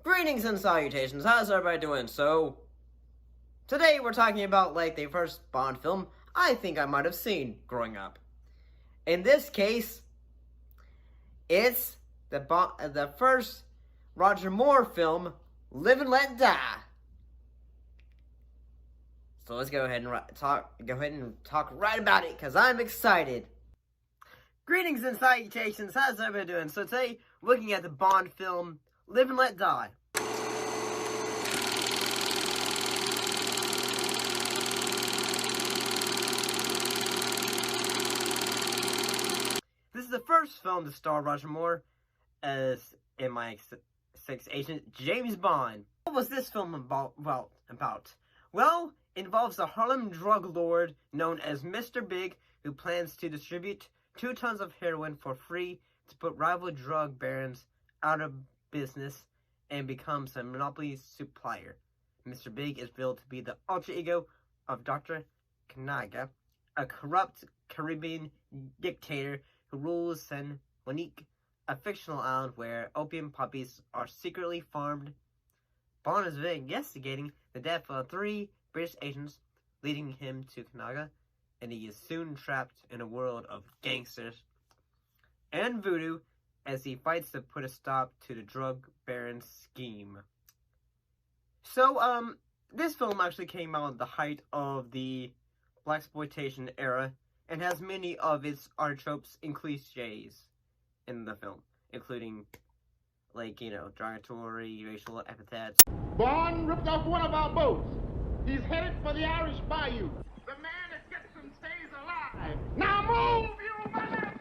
Greetings and salutations, how's everybody doing? So, today we're talking about, the first Bond film I think I might have seen growing up. In this case, it's the first Roger Moore film, Live and Let Die. So let's go ahead and talk right about it, because I'm excited. Greetings and salutations, how's everybody doing? So today, we're looking at the Bond film, Live and Let Die. This is the first film to star Roger Moore as MI6 agent James Bond. What was this film about? Well, it involves a Harlem drug lord known as Mr. Big, who plans to distribute 2 tons of heroin for free to put rival drug barons out of business and becomes a monopoly supplier. Mr. Big is revealed to be the alter ego of Dr. Kanaga, a corrupt Caribbean dictator who rules San Juanique, a fictional island where opium poppies are secretly farmed. Bond is investigating the death of 3 British agents, leading him to Kanaga, and he is soon trapped in a world of gangsters and voodoo as he fights to put a stop to the drug baron's scheme. So, this film actually came out at the height of the blaxploitation era, and has many of its archetypes and cliches in the film, including, derogatory racial epithets. Bond ripped off one of our boats. He's headed for the Irish Bayou. The man that gets him stays alive. Now move, you mother!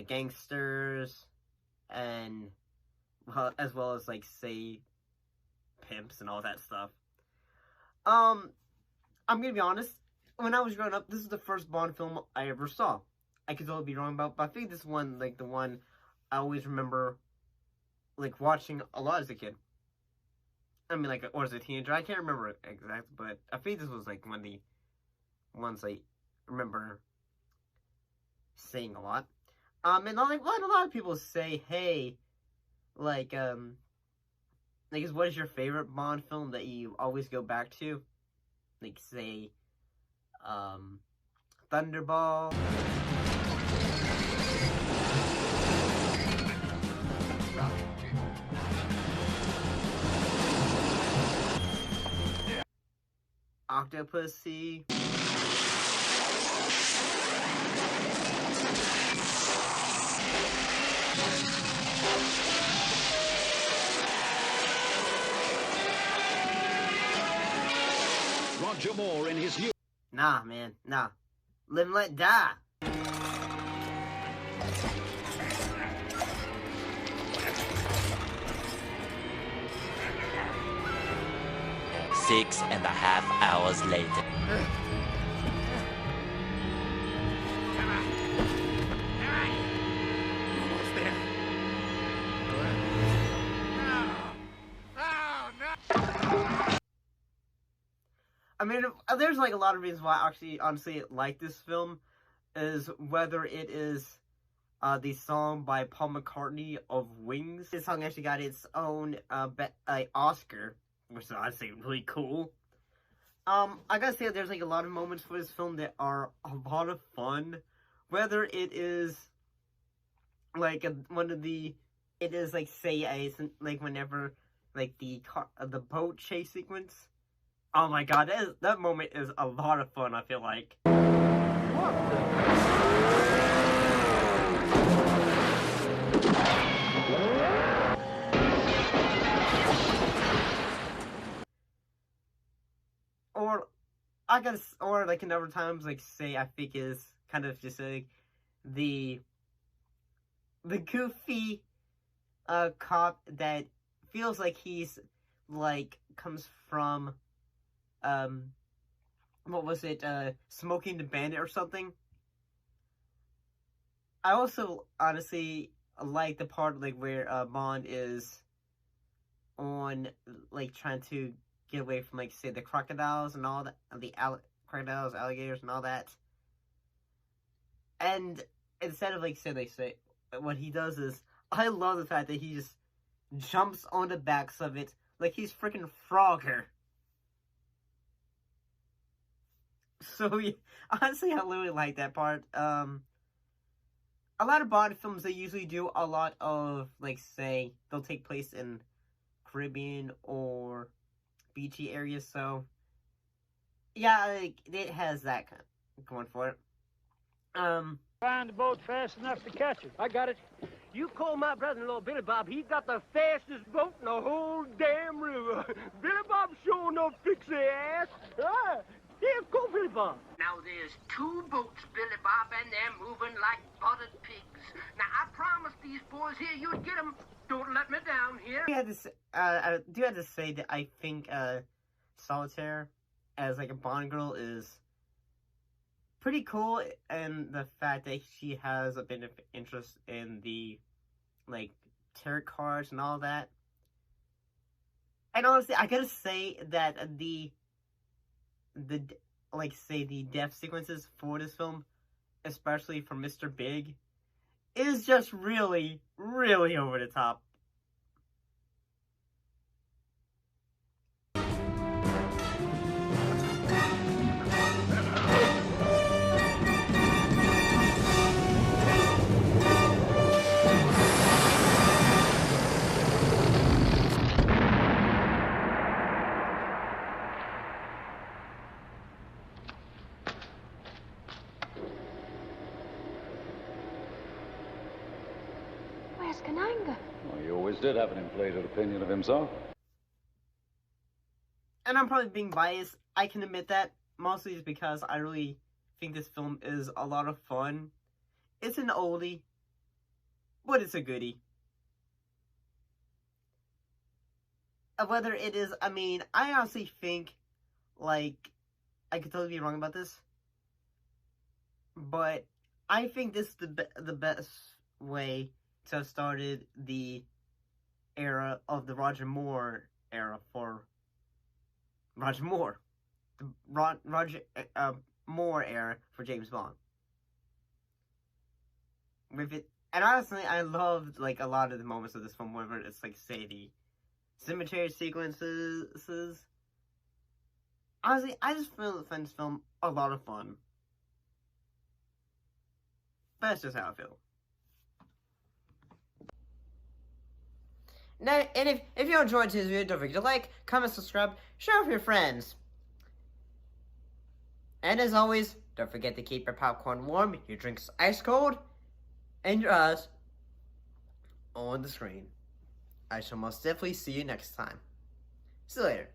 Gangsters, and, as well as, pimps and all that stuff. I'm gonna be honest, when I was growing up, this is the first Bond film I ever saw. I could totally be wrong about, but I think this one, the one I always remember, watching a lot as a kid. I mean, or as a teenager, I can't remember it exactly, but I think this was, one of the ones I remember seeing a lot. And, a lot of people say, hey, what is your favorite Bond film that you always go back to? Say, Thunderball. Octopussy. Roger Moore in his youth. Nah, man, nah. Live and Let Die. Six and a half hours later. Almost there. No! I mean, there's a lot of reasons why I actually honestly like this film, is whether it is the song by Paul McCartney of Wings. This song actually got its own Oscar, which is honestly really cool. I gotta say, there's a lot of moments for this film that are a lot of fun, whether it is whenever the boat chase sequence. Oh my god, that moment is a lot of fun, I feel like. What another times, say, I think is kind of just, the goofy, cop that feels like he's, comes from, what was it, Smoking the Bandit or something? I also, honestly, like the part, where, Bond is on, trying to get away from, say, the crocodiles and all that, the crocodiles, alligators, and all that. And instead of, like, say, what he does is, I love the fact that he just jumps on the backs of it like he's freaking Frogger. So, yeah, honestly, I really like that part. A lot of Bond films, they usually do a lot of, like, say, they'll take place in Caribbean or beachy areas, so, yeah, like, it has that kind of going for it. Find the boat fast enough to catch it. I got it. You call my brother-in-law Billy Bob. He's got the fastest boat in the whole damn river. Billy Bob sure enough fix the ass. Ah, here, go, Billy Bob. Now there's 2 boats, Billy Bob, and they're moving like buttered pigs. Now I promised these boys here you'd get 'em. Don't let me down here. I do have to say that I think Solitaire as like a Bond girl is pretty cool, and the fact that she has a bit of interest in the like tarot cards and all that. And honestly, I gotta say that the like say the death sequences for this film, especially for Mr. Big, is just really, really over the top. Where's Kananga? Well, he always did have an inflated opinion of himself. And I'm probably being biased, I can admit that, mostly just because I really think this film is a lot of fun. It's an oldie, but it's a goodie. Whether it is, I mean, I honestly think, like, I could totally be wrong about this, but I think this is the best way to have started the era of the Roger Moore era for Roger Moore. The Roger Moore era for James Bond. With it, and honestly, I loved, like, a lot of the moments of this film, whether it's, like, say, the cemetery sequences. Honestly, I just find this film a lot of fun. But that's just how I feel. Now, and if you enjoyed today's video, don't forget to like, comment, subscribe, share with your friends. And as always, don't forget to keep your popcorn warm, your drinks ice cold, and your eyes on the screen. I shall most definitely see you next time. See you later.